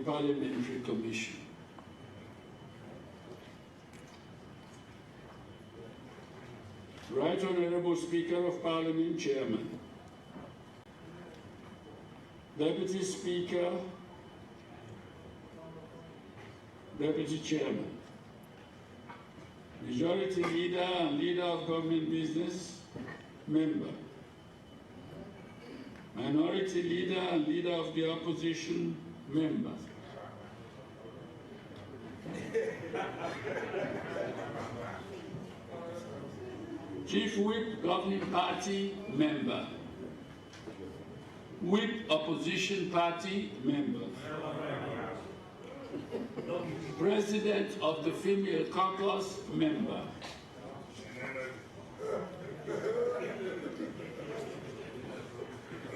Parliamentary Commission. Right Honourable Speaker of Parliament, Chairman. Deputy Speaker, Deputy Chairman. Majority Leader and Leader of Government Business, Member. Minority Leader and Leader of the Opposition, Member. Chief Whip, Governing Party, Member. Whip, Opposition Party, Member. President of the Female Caucus, Member.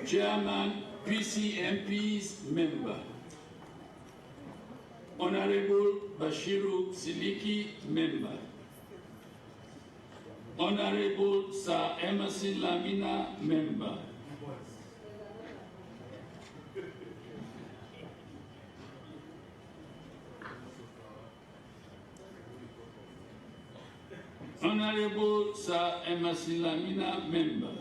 Chairman, PCMPs, Member. Honorable Bashiru Siliki, Member. Honorable Sir Emerson Lamina, Member. Honorable Sir Emerson Lamina, Member.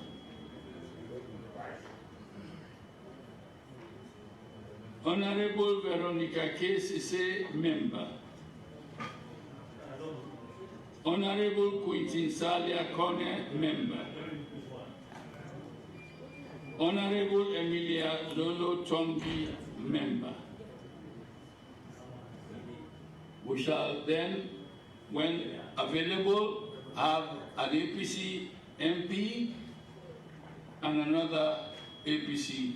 Honorable Veronica K. Sise, Member. Honorable Quintin Salia Kone, Member. Honorable Emilia Lolo Tongi, Member. We shall then, when available, have an APC MP and another APC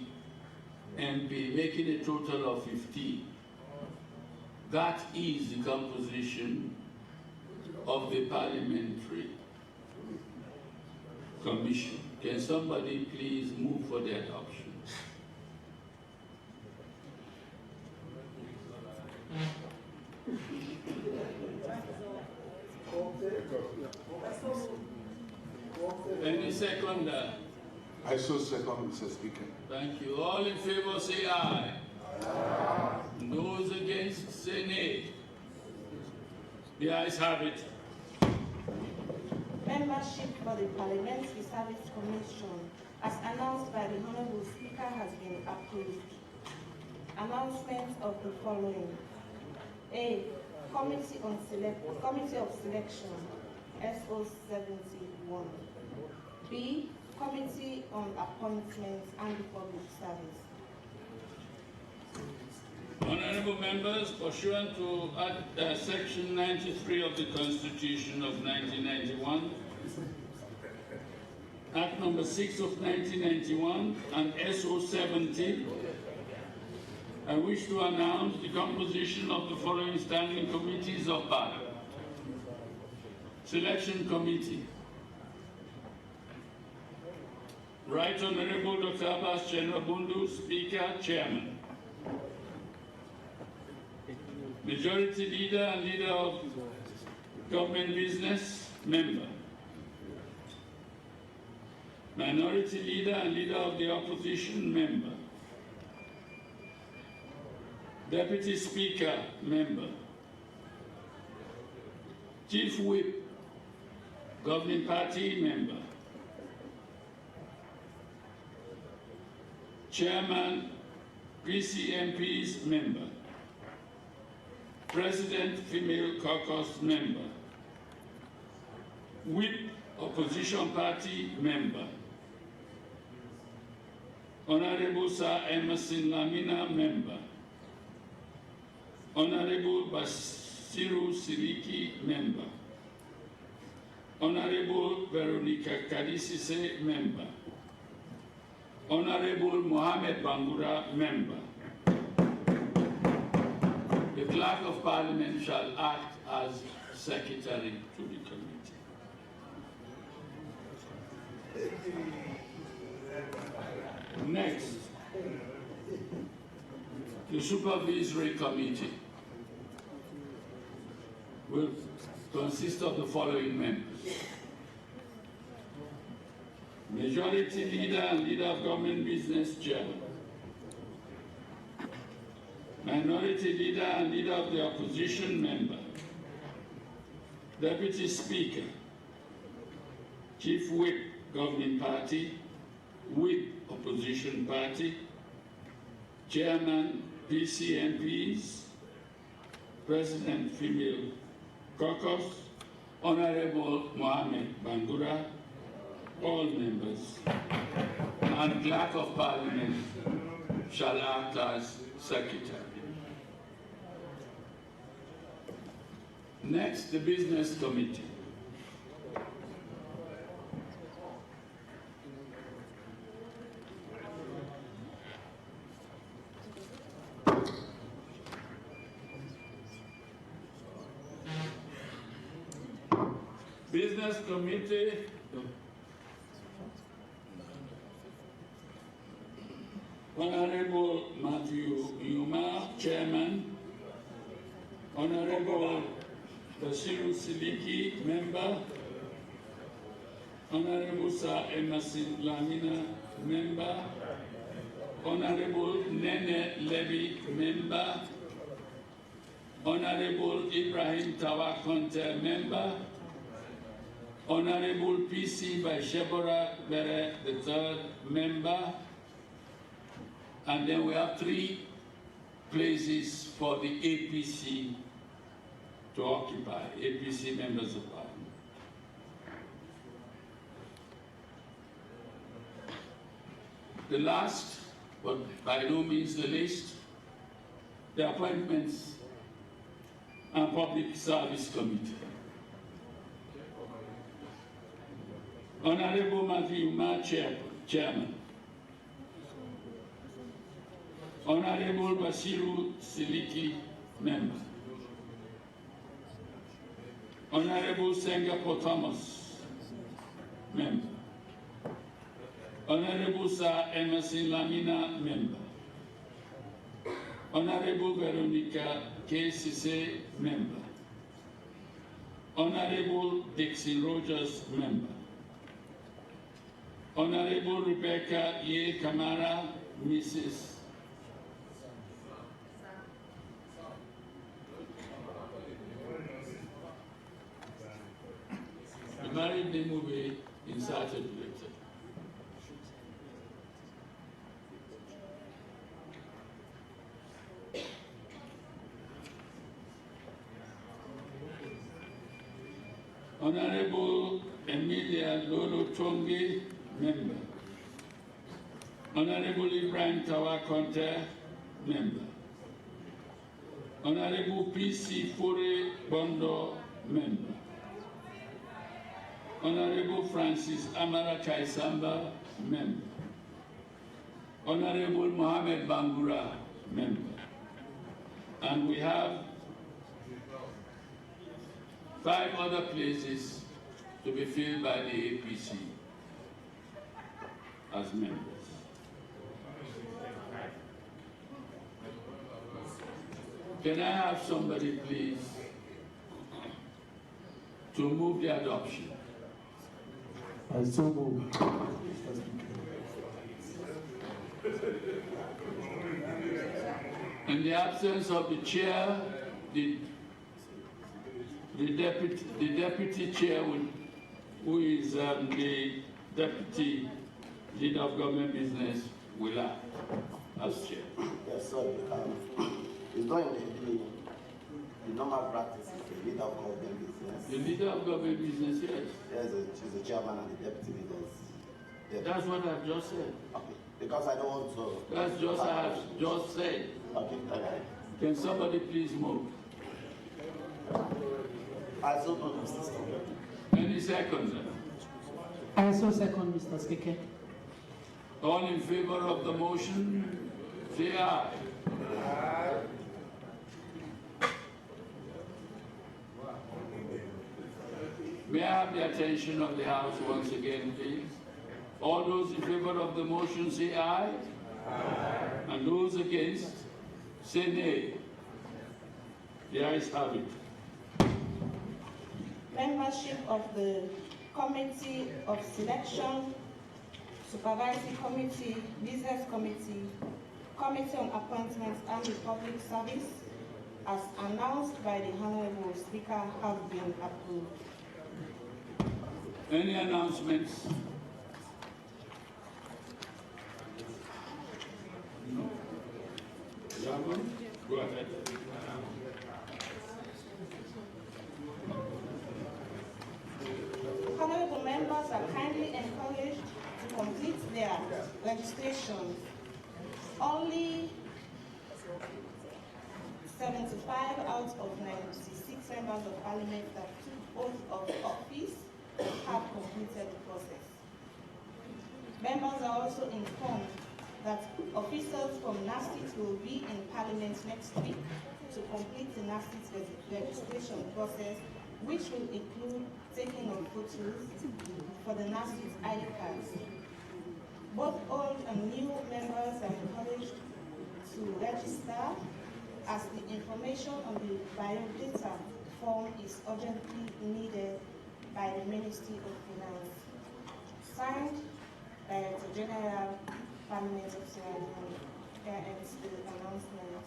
MP, making a total of 15. That is the composition of the Parliamentary Commission. Can somebody please move for the adoption? Any seconder? I so second, Mr. Speaker. Thank you. All in favor say aye. Aye. Those against say nay. The ayes have it. Membership for the Parliamentary Service Commission, as announced by the Honourable Speaker, has been approved. Announcement of the following. A. Committee of Selection, SO71. B. Committee on Appointments and the Public Service. Honourable members, pursuant to Section 93 of the Constitution of 1991, Act number 6 of 1991, and SO 70, I wish to announce the composition of the following standing committees of Parliament. Selection Committee. Right Honourable Dr. Abbas Chenrabundu, Speaker, Chairman. Majority Leader and Leader of Government Business, Member. Minority Leader and Leader of the Opposition, Member. Deputy Speaker, Member. Chief Whip, Governing Party, Member. Chairman, PCMPs, Member. President, Female Caucus, Member. Whip, Opposition Party, Member. Honorable Sir Emerson Lamina, Member. Honorable Basiru Siliki, Member. Honorable Veronica Kadisise, Member. Honorable Mohammed Bangura, Member. The Clerk of Parliament shall act as Secretary to the committee. Next, the Supervisory Committee will consist of the following members. Majority Leader and Leader of Government Business, Chairman. Minority Leader and Leader of the Opposition Member, Deputy Speaker, Chief Whip, Governing Party, Whip, Opposition Party, Chairman, PCMPs, President, Female Caucus, Honorable Mohamed Bangura, all members, and Clerk of Parliament shall act as Secretary. Next, the Business Committee. Business Committee. Honorable Matthew Yuma, Chairman. Honorable Bashiru Siliki, Member. Honorable Sir Emerson Lamina, Member. Honorable Nene Levy, Member. Honorable Ibrahim Tawakonte, Member. Honorable PC by Shebora Bere, the third member. And then we have 3 places for the APC to occupy, APC members of Parliament. The last, but by no means the least, the Appointments and Public Service Committee. Honorable Matthew Ma, Chairman. Honorable Bashiru Siliki, Member. Honorable Singapore Thomas, Member. Honorable Sir Emerson Lamina, Member. Honorable Veronica K. Sise, Member. Honorable Dixon Rogers, Member. Honorable Rebecca Ye Kamara, Mrs. The married name will be inserted later. Honorable Emilia Lolo Tongi, Member. Honorable Ibrahim Tawakonte, Member. Honorable PC Fure Bondo, Member. Honorable Francis Amara Chaisamba, Member. Honorable Mohamed Bangura, Member. And we have 5 other places to be filled by the APC as members. Can I have somebody, please, to move the adoption? I so move. In the absence of the chair, the deputy chair, who is the deputy leader of government business, will act as chair. Yes, sir. It's not in the normal practice. The leader of government business. The leader of government business, yes. Yes, she's the chairman and the deputy leaders. Yeah. That's what I've just said. Okay. Because I don't want to. That's just I have just said. Okay. Okay. Can somebody please move? I so move, Mr. Speaker. Any second? I also second, Mr. Speaker. All in favor of the motion, say aye. Aye. May I have the attention of the House once again, please? All those in favor of the motion say aye. Aye. And those against say nay. The ayes have it. Membership of the Committee of Selection, Supervisory Committee, Business Committee, Committee on Appointments and the Public Service, as announced by the Honorable Speaker, have been approved. Any announcements? No. Go ahead. Honorable members are kindly encouraged to complete their registration. Only 75 out of 96 members of Parliament that took oath of office have completed the process. Members are also informed that officials from NASTIT will be in Parliament next week to complete the NASTIT registration process, which will include taking of photos for the NASTIT ID cards. Both old and new members are encouraged to register, as the information on the biodata form is urgently needed by the Ministry of Finance. Signed, Director General, Parliament of Sierra Leone. Here ends the announcement.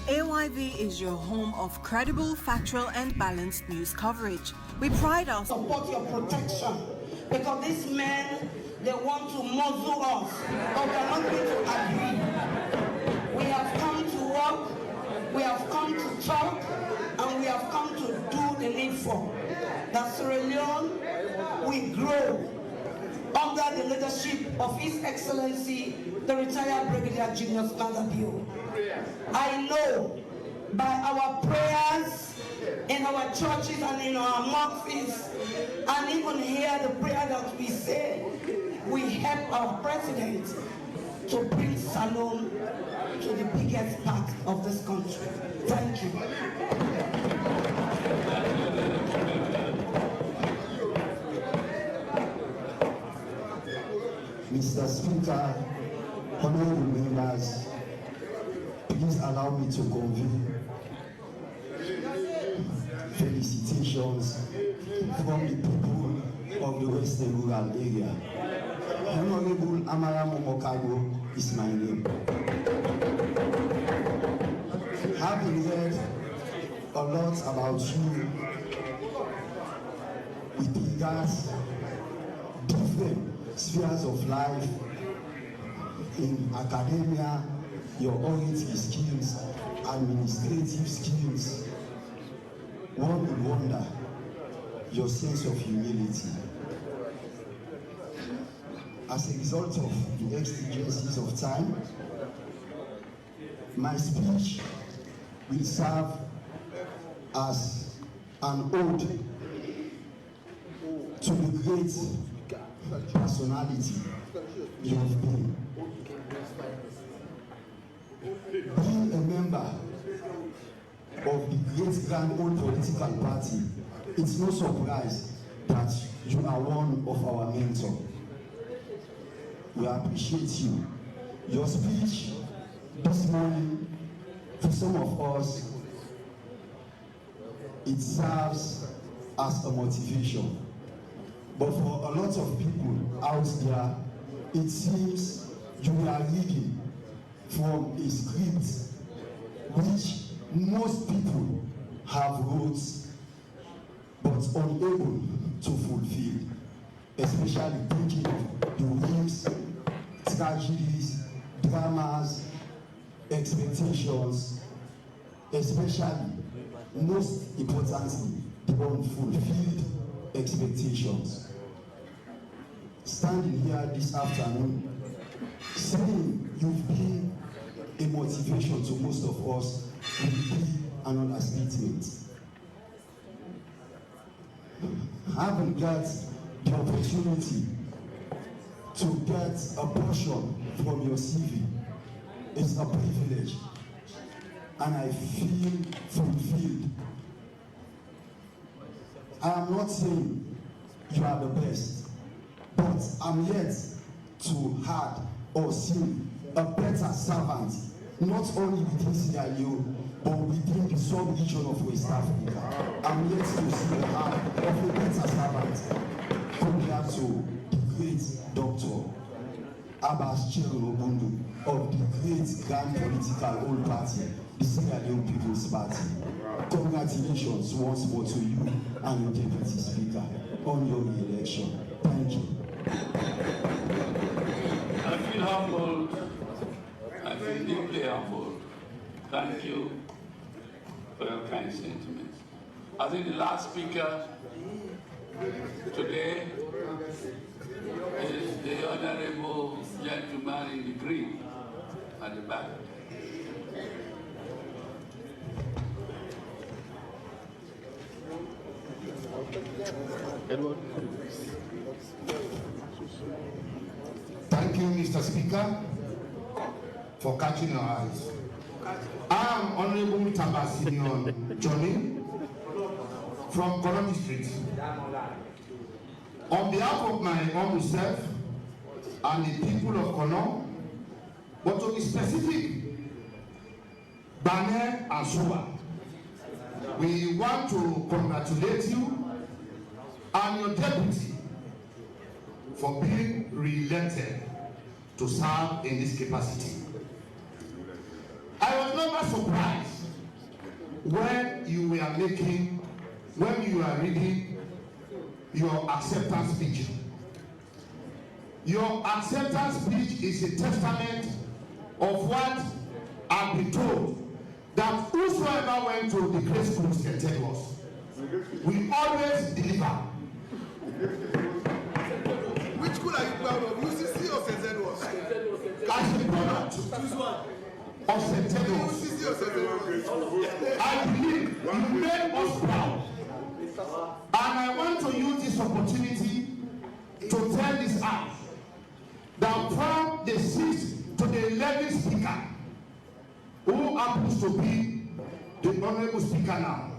AYV is your home of credible, factual and balanced news coverage. We pride ourselves. Support your protection, because these men, they want to muzzle us, but we are not going to agree. We have come to work, we have come to talk, and we have come to do the needful. That Sierra Leone will grow under the leadership of His Excellency, the retired Brigadier Julius Madabio. I know by our prayers in our churches and in our mosques, and even here the prayer that we say, we help our president to bring Salone to the biggest part of this country. Thank you. Mr. Speaker, honorable members, please allow me to convey felicitations from the people of the Western Rural Area. Honorable Amara Momokago is my name. Having heard a lot about you with regards different spheres of life, in academia, your oratory skills, administrative skills, one would wonder your sense of humility. As a result of the exigencies of time, my speech will serve as an ode to the great personality you have been. Being a member of the great grand old political party, it's no surprise that you are one of our mentors. We appreciate you. Your speech this morning, to some of us, it serves as a motivation. But for a lot of people out there, it seems you are reading from a script which most people have wrote but unable to fulfill, especially thinking of the whims, tragedies, dramas, expectations, especially, most importantly, the unfulfilled expectations. Standing here this afternoon, saying you've been a motivation to most of us will be an understatement. Having got the opportunity to get a portion from your CV is a privilege, and I feel fulfilled. I am not saying you are the best, but I'm yet to have or see a better servant, not only within Sierra Leone, but within the sub-region of West Africa. I'm yet to see the heart of a better servant compared to the great Dr. Abbas Cherno-Bundu of the great grand political old party, the Sierra Leone People's Party. Congratulations once more to you and your Deputy Speaker on your re-election. Thank you. I feel humbled. I feel deeply humbled. Thank you for your kind sentiments. I think the last speaker today is the honorable gentleman in the green at the back. Edward. Thank you, Mr. Speaker, for catching your eyes. I am Honorable Tabasinion Johnny from Columbia Street. On behalf of my own self and the people of Kono, but to be specific, Bane and Suba, we want to congratulate you and your deputy for being re-elected to serve in this capacity. I was never surprised when you were reading your acceptance speech. Your acceptance speech is a testament of what I've been told, that whosoever went to the great schools and tell us, we always deliver. Which school are you proud of? UCC or St. Edwards? As a product of St. Edwards, UCC or St. Edwards? I believe you made us proud. And I want to use this opportunity to tell this out that from the 6th to the 11th speaker, who happens to be the honorable speaker now,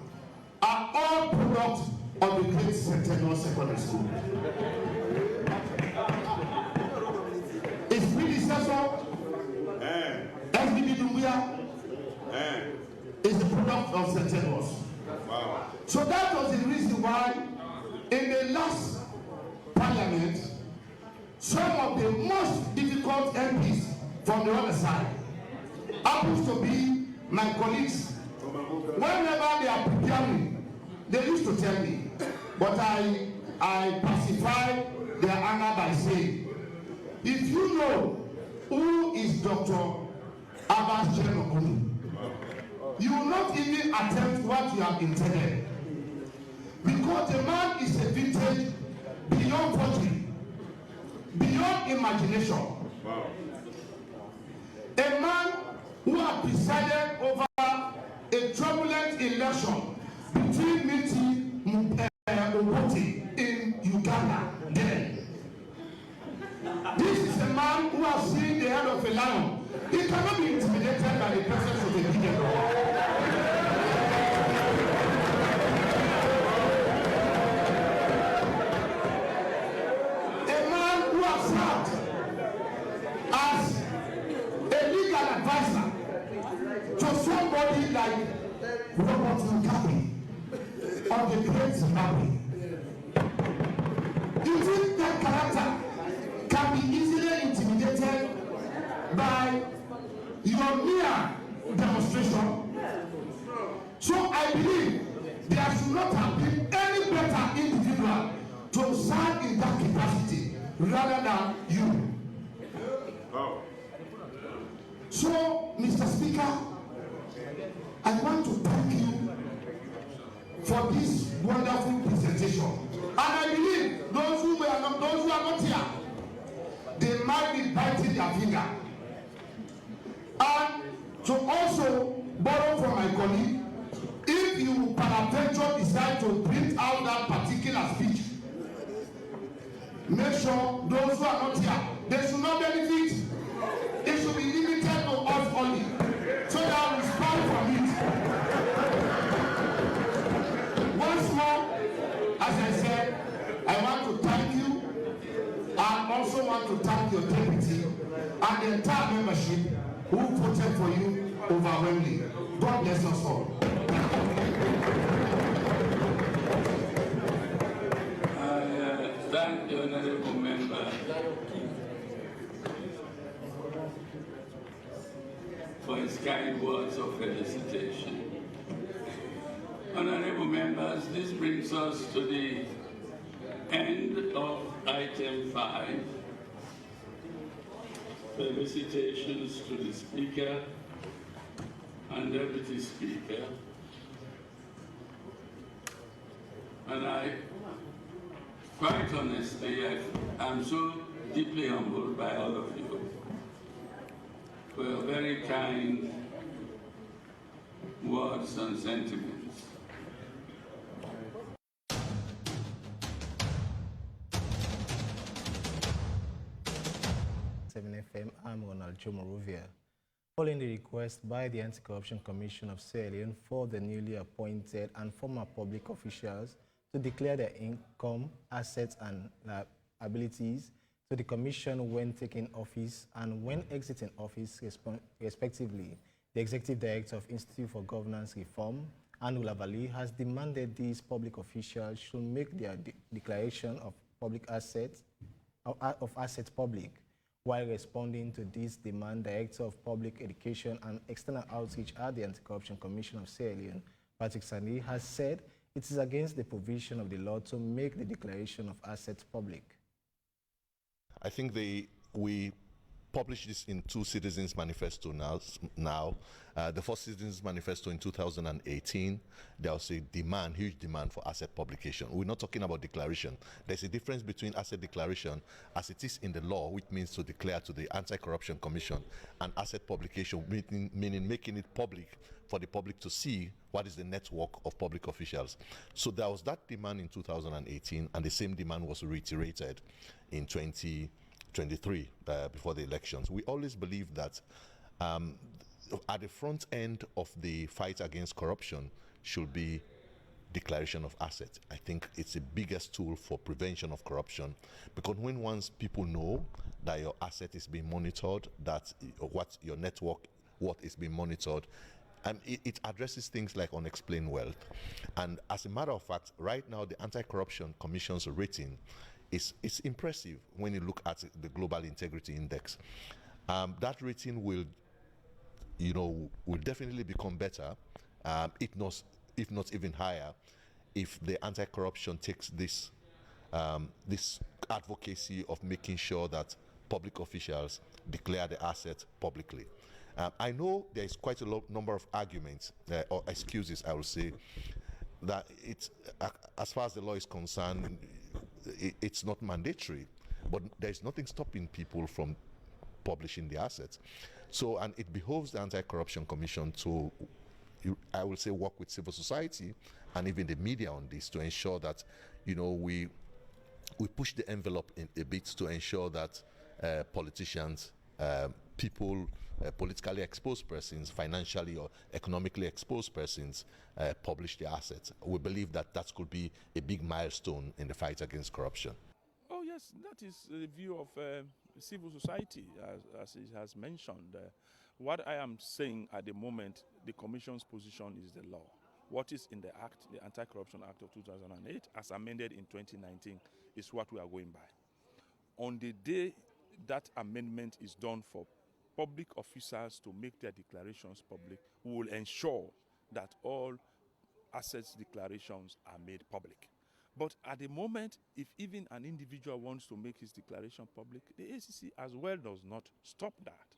are all products of the great St. Edwards Secondary School. Its predecessor, SBB Dumbuya, is the product of St. Edwards. Wow. So that was the reason why in the last parliament, some of the most difficult MPs from the other side happens to be my colleagues. Whenever they are preparing, they used to tell me, but I pacify their anger by saying, if you know who is Dr. Abbas Cherno-Bundu, you will not even attempt what you have intended. Because the man is a vintage beyond fortune, beyond imagination. Wow. A man who has presided over a turbulent election between Miti Obote in Uganda then. This is a man who has seen the head of a lion. He cannot be intimidated by the presence of a big dog. A man who has served as a legal advisor to somebody like Robert Mugabe of the great Zimbabwe. You think that character can be easily intimidated by your mere demonstration? So I believe there should not have been any better individual to serve in that capacity rather than you. Oh. So, Mr. Speaker, I want to thank you for this wonderful presentation. And I believe those who are not here, they might be biting their finger. And to also borrow from my colleague, if you peradventure decide to print out that particular speech, make sure those who are not here, they should not benefit. It should be limited to us only, so that we spare from it. Once more, as I said, I want to thank you and the entire membership who voted for you overwhelmingly. God bless us all. I thank the honorable member for his kind words of felicitation. Honorable members, this brings us to the end of item 5, felicitations to the Speaker and Deputy Speaker. And I, quite honestly, I'm so deeply humbled by all of you for your very kind words and sentiments. FM, I'm Ronald Jomorovia. Following the request by the Anti-Corruption Commission of Sierra Leone for the newly appointed and former public officials to declare their income, assets, and liabilities to the Commission when taking office and when exiting office, respectively, the Executive Director of Institute for Governance Reform, Anu Lavali, has demanded these public officials should make their declaration of public assets public. While responding to this demand, Director of Public Education and External Outreach at the Anti-Corruption Commission of Sierra Leone, Patrick Sani, has said it is against the provision of the law to make the declaration of assets public. I think we published this in 2 Citizens Manifesto now. The first Citizens Manifesto in 2018, there was a huge demand for asset publication. We're not talking about declaration. There's a difference between asset declaration as it is in the law, which means to declare to the Anti-Corruption Commission, and asset publication, meaning making it public for the public to see what is the network of public officials. So there was that demand in 2018, and the same demand was reiterated in 2023 before the elections. We always believe that at the front end of the fight against corruption should be declaration of assets. I think it's the biggest tool for prevention of corruption, because once people know that your asset is being monitored, that what your network, what is being monitored, and it addresses things like unexplained wealth. And as a matter of fact, right now the Anti-Corruption Commission's rating is impressive when you look at the Global Integrity Index. That rating will definitely become better, if not even higher, if the anti-corruption takes this advocacy of making sure that public officials declare the assets publicly. I know there is quite a number of arguments or excuses, I will say, that it's as far as the law is concerned, it's not mandatory, but there's nothing stopping people from publishing the assets. So, and it behoves the Anti-Corruption Commission to, I will say, work with civil society and even the media on this to ensure that, we push the envelope in a bit to ensure that politicians, people, politically exposed persons, financially or economically exposed persons publish their assets. We believe that could be a big milestone in the fight against corruption. Oh yes, that is the view of civil society, as it has mentioned. What I am saying at the moment, the Commission's position is the law. What is in the Act, the Anti-Corruption Act of 2008, as amended in 2019, is what we are going by. On the day that amendment is done for public officers to make their declarations public, we will ensure that all assets declarations are made public. But at the moment, if even an individual wants to make his declaration public, the ACC as well does not stop that.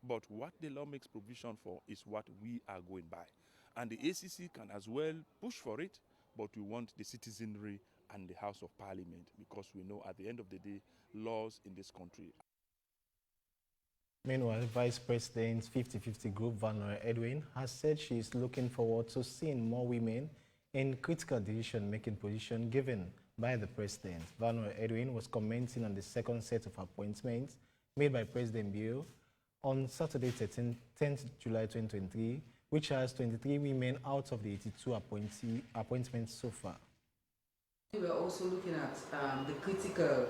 But what the law makes provision for is what we are going by. And the ACC can as well push for it, but we want the citizenry and the House of Parliament, because we know at the end of the day, laws in this country. Meanwhile, Vice President's 50-50 group, Vanora Edwin, has said she is looking forward to seeing more women in critical decision-making position given by the President. Vanora Edwin was commenting on the second set of appointments made by President Bill on Saturday, 10th July 2023, which has 23 women out of the 82 appointments so far. We are also looking at the critical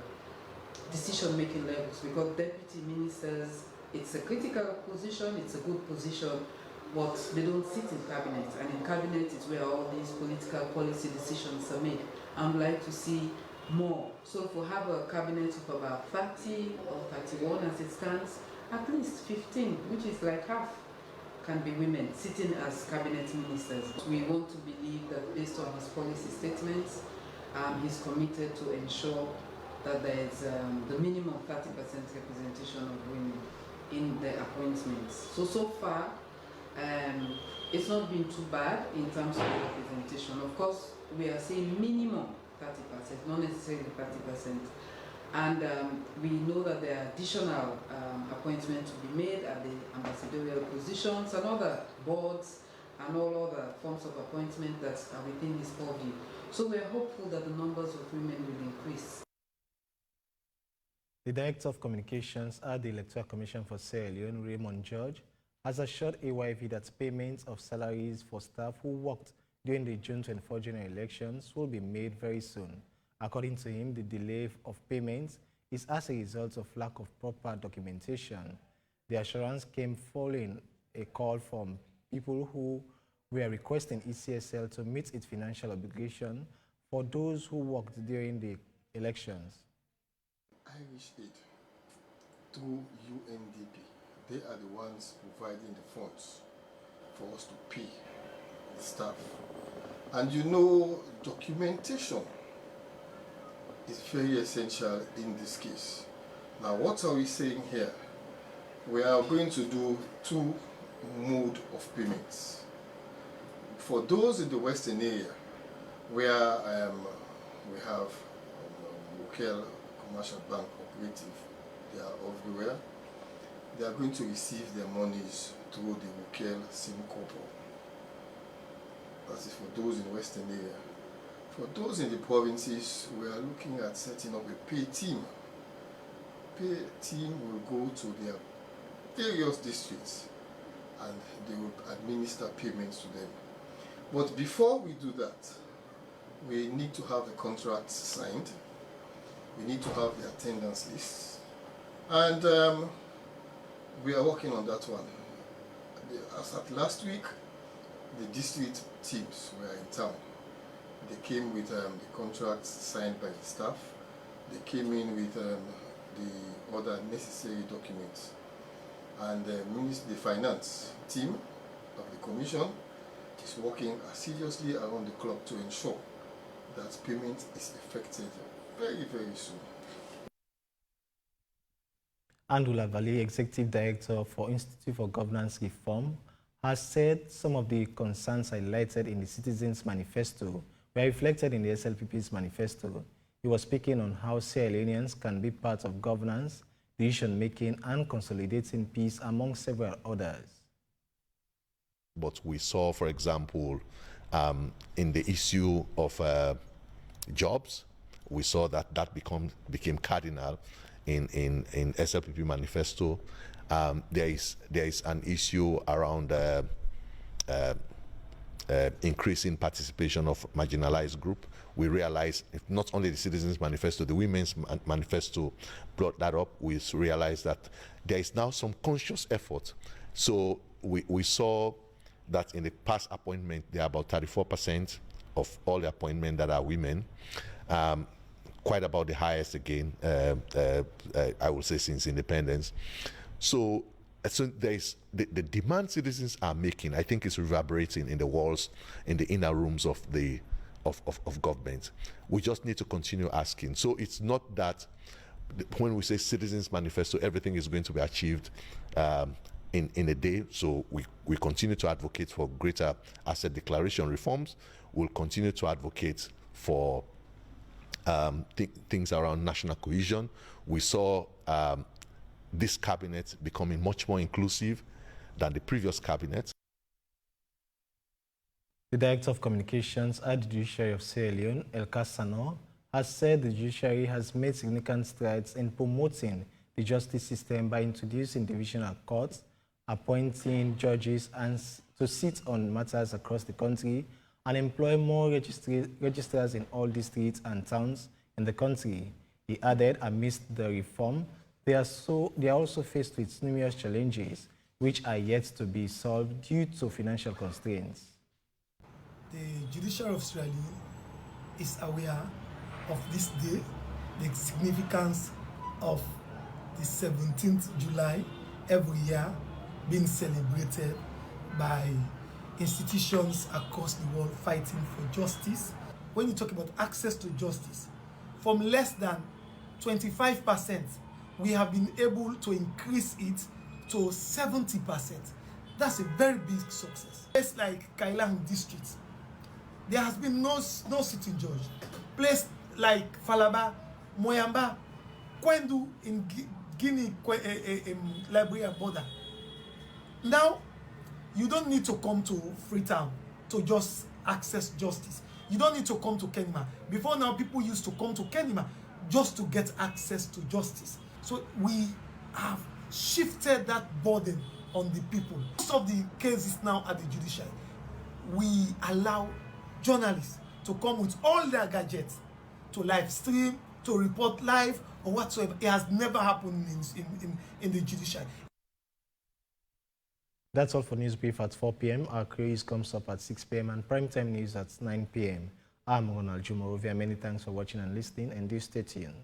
decision-making levels. We got deputy ministers, It's a critical position, it's a good position, but they don't sit in cabinet. And in cabinet is where all these political policy decisions are made. I'd like to see more. So if we have a cabinet of about 30 or 31 as it stands, at least 15, which is like half, can be women sitting as cabinet ministers. We want to believe that based on his policy statements, he's committed to ensure that there is the minimum 30% representation of women in the appointments. So far, it's not been too bad in terms of representation. Of course, we are saying minimum 30%, not necessarily 30%. And we know that there are additional appointments to be made at the ambassadorial positions and other boards and all other forms of appointment that are within his purview. So we're hopeful that the numbers of women will increase. The Director of Communications at the Electoral Commission for Sierra Leone, Raymond George, has assured AYV that payments of salaries for staff who worked during the June 24 general elections will be made very soon. According to him, the delay of payments is as a result of lack of proper documentation. The assurance came following a call from people who were requesting ECSL to meet its financial obligation for those who worked during the elections. Irish Aid through UNDP, they are the ones providing the funds for us to pay the staff. And you know, documentation is very essential in this case. Now, what are we saying here? We are going to do two modes of payments. For those in the Western area, where we have local commercial bank operative, they are everywhere. They are going to receive their monies through the local SIM corporate. That is for those in the Western area. For those in the provinces, we are looking at setting up a pay team. Pay team will go to their various districts and they will administer payments to them. But before we do that, we need to have the contract signed. We need to have the attendance lists. And we are working on that one. As at last week, the district teams were in town. They came with the contracts signed by the staff. They came in with the other necessary documents. And the finance team of the commission is working assiduously around the clock to ensure that payment is effected very, very soon. Andula Valley, Executive Director for Institute for Governance Reform, has said some of the concerns highlighted in the Citizens' Manifesto were reflected in the SLPP's manifesto. He was speaking on how Sierra Leoneans can be part of governance, decision-making, and consolidating peace, among several others. But we saw, for example, in the issue of jobs, we saw that became cardinal in SLPP manifesto. There is an issue around increasing participation of marginalized group. We realized not only the Citizens Manifesto, the Women's Manifesto brought that up. We realized that there is now some conscious effort. So we saw that in the past appointment, there are about 34% of all the appointments that are women. Quite about the highest again, I would say, since independence. So there is the demand citizens are making, I think, is reverberating in the walls, in the inner rooms of the government. We just need to continue asking. So it's not that when we say Citizens Manifesto, everything is going to be achieved in a day. So we continue to advocate for greater asset declaration reforms. We'll continue to advocate for things around national cohesion. We saw this cabinet becoming much more inclusive than the previous cabinet. The Director of Communications at the Judiciary of Sierra Leone, Elka Sano, has said the judiciary has made significant strides in promoting the justice system by introducing divisional courts, appointing judges and to sit on matters across the country, and employ more registrars in all districts and towns in the country. He added, amidst the reform, They are also faced with numerous challenges which are yet to be solved due to financial constraints. The judiciary of Sierra Leone is aware of this day, the significance of the 17th July every year being celebrated by institutions across the world fighting for justice. When you talk about access to justice, from less than 25%, we have been able to increase it to 70%. That's a very big success. Places like Kailang district, there has been no sitting judge. Places like Falaba, Moyamba, Kwendu in Guinea, Liberia border. Now, you don't need to come to Freetown to just access justice. You don't need to come to Kenema. Before now, people used to come to Kenema just to get access to justice. So we have shifted that burden on the people. Most of the cases now at the judiciary, we allow journalists to come with all their gadgets to live stream, to report live, or whatsoever. It has never happened in the judiciary. That's all for News Brief at 4 p.m. Our cruise comes up at 6 p.m. and primetime news at 9 p.m. I'm Ronald Jumorovia. Many thanks for watching and listening, and do stay tuned.